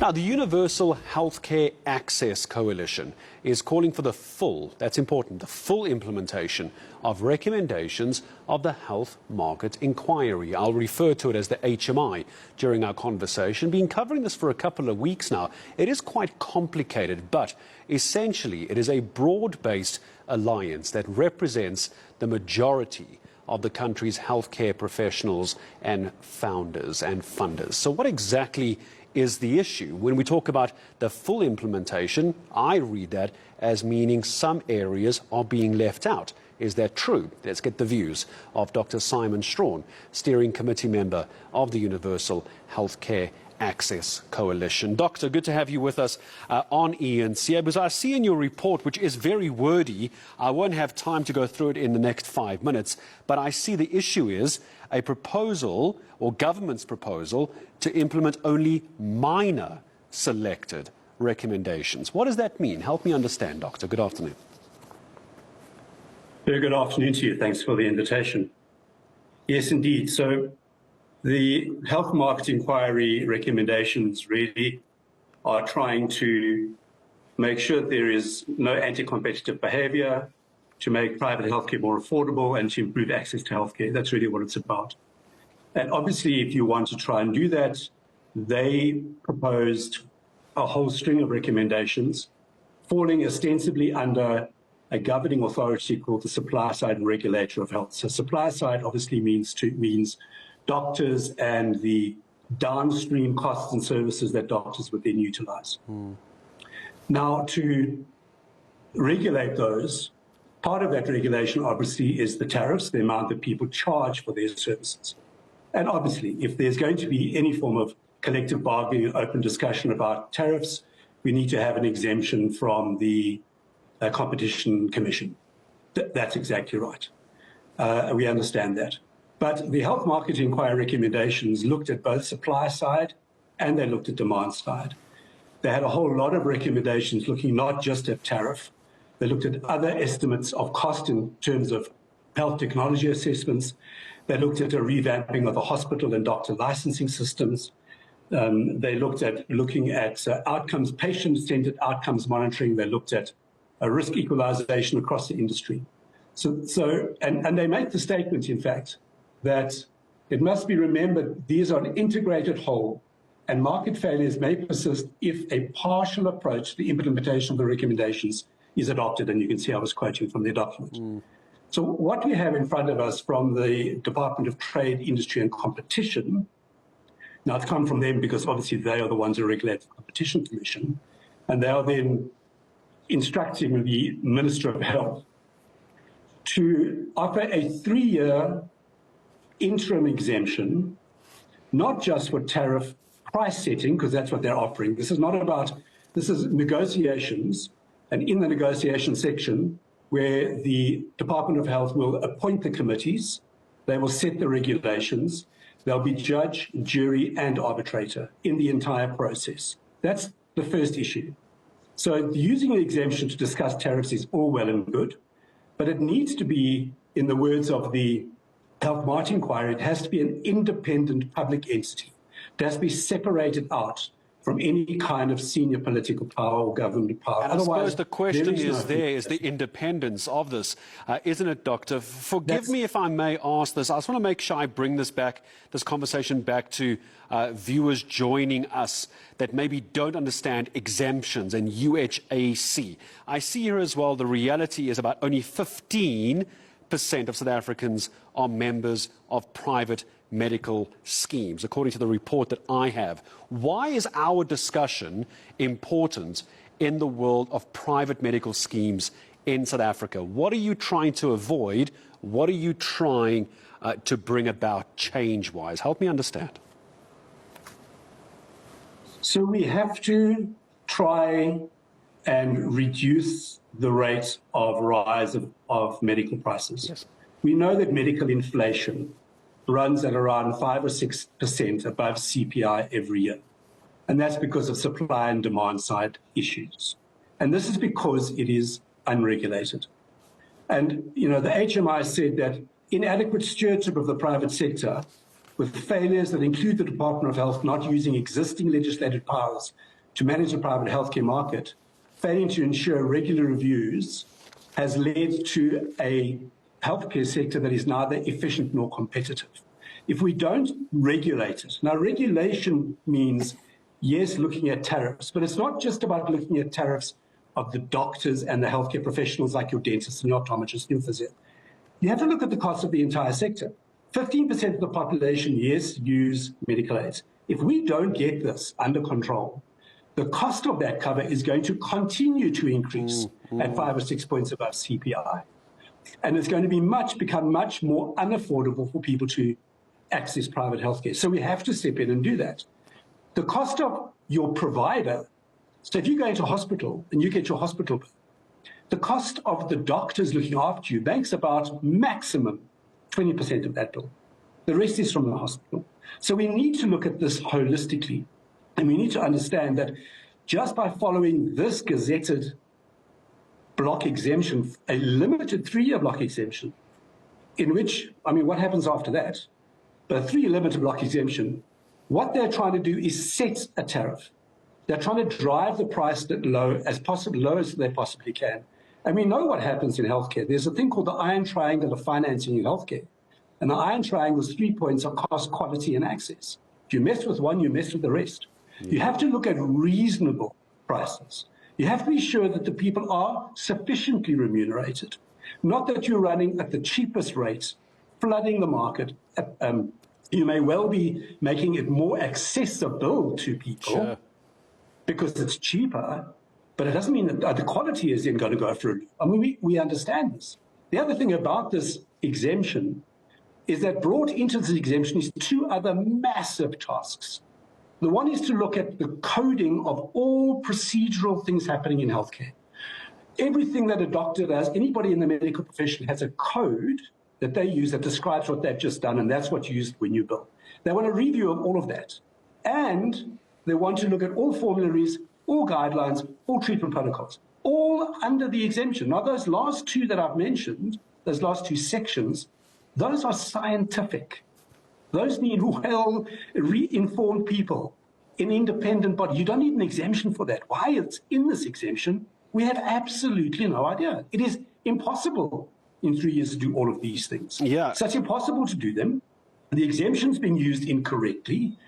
Now, the Universal Healthcare Access Coalition is calling for the full, that's important, the full implementation of recommendations of the Health Market Inquiry. I'll refer to it as the HMI during our conversation. Been covering this for a couple of weeks now. It is quite complicated, but essentially it is a broad-based alliance that represents the majority of the country's healthcare professionals and founders and funders. So what exactly is the issue? When we talk about the full implementation, I read that as meaning some areas are being left out. Is that true? Let's get the views of Dr. Simon Strachan, steering committee member of the Universal Healthcare Access Coalition. Doctor, good to have you with us on eNCA, because I see in your report, which is very wordy, I won't have time to go through it in the next 5 minutes, but I see the issue is a proposal, or government's proposal, to implement only minor selected recommendations. What does that mean? Help me understand, Doctor. Good afternoon. Very good afternoon to you. Thanks for the invitation. Yes, indeed. So the Health Market Inquiry recommendations really are trying to make sure there is no anti-competitive behaviour, to make private healthcare more affordable and to improve access to healthcare. That's really what it's about. And obviously, if you want to try and do that, they proposed a whole string of recommendations falling ostensibly under a governing authority called the Supply Side Regulator of Health. So supply side obviously means doctors and the downstream costs and services that doctors would then utilize. Now, to regulate those, part of that regulation obviously is the tariffs, the amount that people charge for their services. And obviously, if there's going to be any form of collective bargaining and open discussion about tariffs, we need to have an exemption from the Competition Commission. That's exactly right. We understand that. But the Health Market Inquiry recommendations looked at both supply side and they looked at demand side. They had a whole lot of recommendations looking not just at tariff. They looked at other estimates of cost in terms of health technology assessments. They looked at a revamping of the hospital and doctor licensing systems. They looked at outcomes, patient-centered outcomes monitoring. They looked at a risk equalization across the industry. And they make the statement, in fact, that it must be remembered these are an integrated whole, and market failures may persist if a partial approach to the implementation of the recommendations is adopted. And you can see I was quoting from their document. So what we have in front of us from the Department of Trade, Industry and Competition, now it's come from them because obviously they are the ones who regulate the Competition Commission, and they are then instructing the Minister of Health to offer a 3-year interim exemption, not just for tariff price setting, because that's what they're offering. This is negotiations, and in the negotiation section, where the Department of Health will appoint the committees, they will set the regulations, there'll be judge, jury, and arbitrator in the entire process. That's the first issue. So using an exemption to discuss tariffs is all well and good, but it needs to be, in the words of the Health Market Inquiry, it has to be an independent public entity. It has to be separated out from any kind of senior political power or government power. And I suppose the question is the independence of this, isn't it, Doctor? Forgive me if I may ask this. I just want to make sure I bring this conversation back to viewers joining us that maybe don't understand exemptions and UHAC. I see here as well the reality is about only 15% of South Africans are members of private medical schemes, according to the report that I have. Why is our discussion important in the world of private medical schemes in South Africa? What are you trying to avoid? What are you trying to bring about change-wise? Help me understand. So we have to try and reduce the rate of rise of medical prices. Yes. We know that medical inflation runs at around 5 or 6% above CPI every year. And that's because of supply and demand side issues. And this is because it is unregulated. And, the HMI said that inadequate stewardship of the private sector with failures that include the Department of Health not using existing legislative powers to manage the private healthcare market, failing to ensure regular reviews, has led to a healthcare sector that is neither efficient nor competitive. If we don't regulate it, now regulation means, yes, looking at tariffs, but it's not just about looking at tariffs of the doctors and the healthcare professionals like your dentists and your optometrists and your physicians. You have to look at the cost of the entire sector. 15% of the population, yes, use medical aids. If we don't get this under control, the cost of that cover is going to continue to increase at 5 or 6 points above CPI. And it's going to become much more unaffordable for people to access private healthcare. So we have to step in and do that. The cost of your provider, so if you go into hospital and you get your hospital bill, the cost of the doctors looking after you, banks about maximum 20% of that bill. The rest is from the hospital. So we need to look at this holistically. And we need to understand that just by following this gazetted block exemption, a limited 3-year block exemption, in which, I mean, what happens after that? But a 3-year limited block exemption, what they're trying to do is set a tariff. They're trying to drive the price low as they possibly can. And we know what happens in healthcare. There's a thing called the iron triangle of financing in healthcare. And the iron triangle is 3 points of cost, quality, and access. If you mess with one, you mess with the rest. You have to look at reasonable prices. You have to be sure that the people are sufficiently remunerated, not that you're running at the cheapest rates, flooding the market. You may well be making it more accessible to people because it's cheaper, but it doesn't mean that the quality is then going to go through. I mean, we understand this. The other thing about this exemption is that brought into this exemption is 2 other massive tasks. The one is to look at the coding of all procedural things happening in healthcare. Everything that a doctor does, anybody in the medical profession has a code that they use that describes what they've just done, and that's what's used when you bill. They want a review of all of that. And they want to look at all formularies, all guidelines, all treatment protocols, all under the exemption. Now, those last 2 that I've mentioned, those last 2 sections, those are scientific. Those need well-informed people, an independent body. You don't need an exemption for that. Why it's in this exemption, we have absolutely no idea. It is impossible in 3 years to do all of these things. Yeah. So it's impossible to do them. The exemption's been used incorrectly.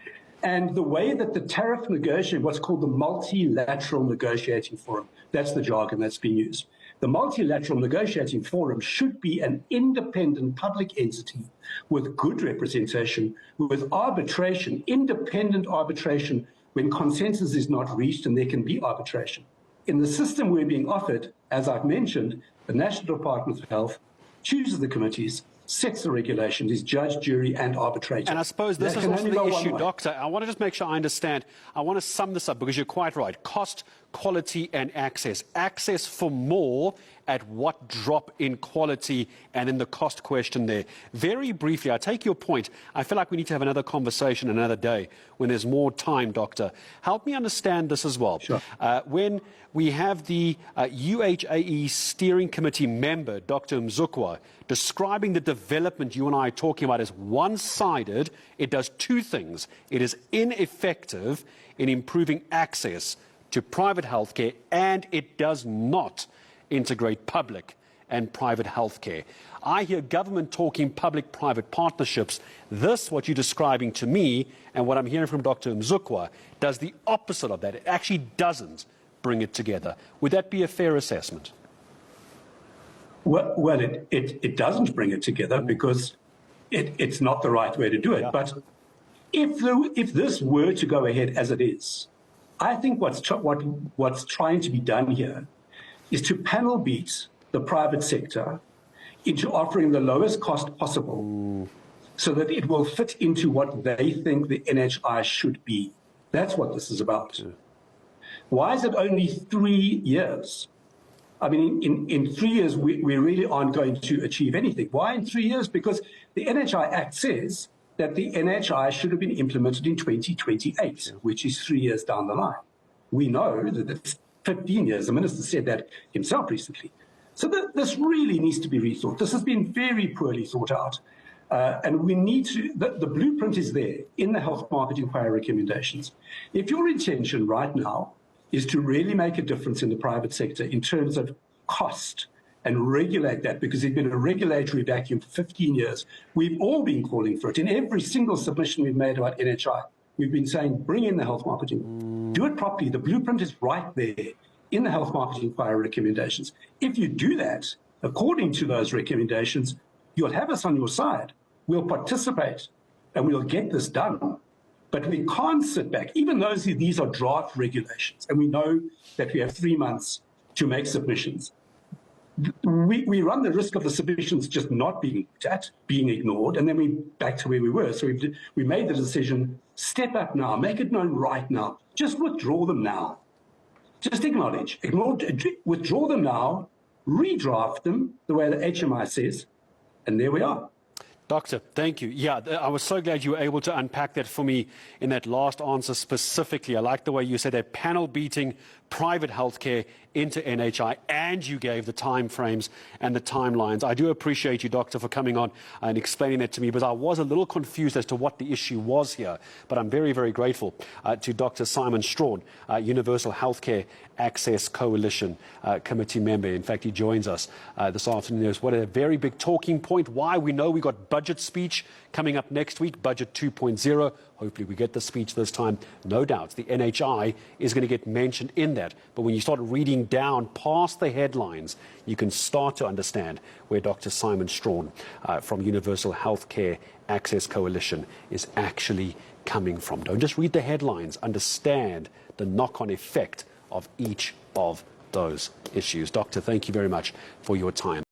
And the way that the tariff negotiation, what's called the multilateral negotiating forum, that's the jargon that's been used. The multilateral negotiating forum should be an independent public entity with good representation, with arbitration, independent arbitration when consensus is not reached and there can be arbitration. In the system we're being offered, as I've mentioned, the National Department of Health chooses the committees, sets the regulations, is judge, jury, and arbitrator. And I suppose this is also the issue, Doctor. I want to just make sure I understand. I want to sum this up because you're quite right. Cost, quality, and access. Access for more at what drop in quality and in the cost question there. Very briefly, I take your point. I feel like we need to have another conversation another day when there's more time, Doctor. Help me understand this as well. Sure. When we have the UHAE steering committee member, Dr. Mzukwa, describing the development you and I are talking about as one-sided, it does 2 things. It is ineffective in improving access to private healthcare, and it does not integrate public and private healthcare. I hear government talking public-private partnerships. This, what you're describing to me, and what I'm hearing from Dr. Mzukwa, does the opposite of that. It actually doesn't bring it together. Would that be a fair assessment? Well, it doesn't bring it together because it's not the right way to do it. Yeah. But if this were to go ahead as it is, I think what's trying to be done here is to panel beat the private sector into offering the lowest cost possible so that it will fit into what they think the NHI should be. That's what this is about. Yeah. Why is it only 3 years? I mean, in 3 years, we really aren't going to achieve anything. Why in 3 years? Because the NHI Act says that the NHI should have been implemented in 2028, which is 3 years down the line. We know that it's 15 years. The minister said that himself recently. So this really needs to be rethought. This has been very poorly thought out. And we need to, the blueprint is there in the health market inquiry recommendations. If your intention right now is to really make a difference in the private sector in terms of cost and regulate that, because there's been a regulatory vacuum for 15 years, we've all been calling for it. In every single submission we've made about NHI, we've been saying, bring in the health market inquiry. Do it properly. The blueprint is right there in the health market inquiry recommendations. If you do that, according to those recommendations, you'll have us on your side. We'll participate and we'll get this done. But we can't sit back, even though these are draft regulations, and we know that we have 3 months to make submissions. We run the risk of the submissions just not being looked at, being ignored, and then we're back to where we were. So we made the decision, step up now, make it known right now, just withdraw them now. Just acknowledge, withdraw them now, redraft them the way the HMI says, and there we are. Doctor, thank you. Yeah, I was so glad you were able to unpack that for me in that last answer specifically. I like the way you said that panel beating private healthcare into NHI, and you gave the time frames and the timelines. I do appreciate you, Doctor, for coming on and explaining that to me, because I was a little confused as to what the issue was here. But I'm very, very grateful to Dr. Simon Strachan, Universal Healthcare Access Coalition committee member. In fact, he joins us this afternoon. What a very big talking point. Why? We know we got budget speech coming up next week, Budget 2.0. Hopefully we get the speech this time. No doubt the NHI is going to get mentioned in that. But when you start reading down past the headlines, you can start to understand where Dr. Simon Strachan from Universal Healthcare Access Coalition is actually coming from. Don't just read the headlines, understand the knock-on effect of each of those issues. Doctor, thank you very much for your time.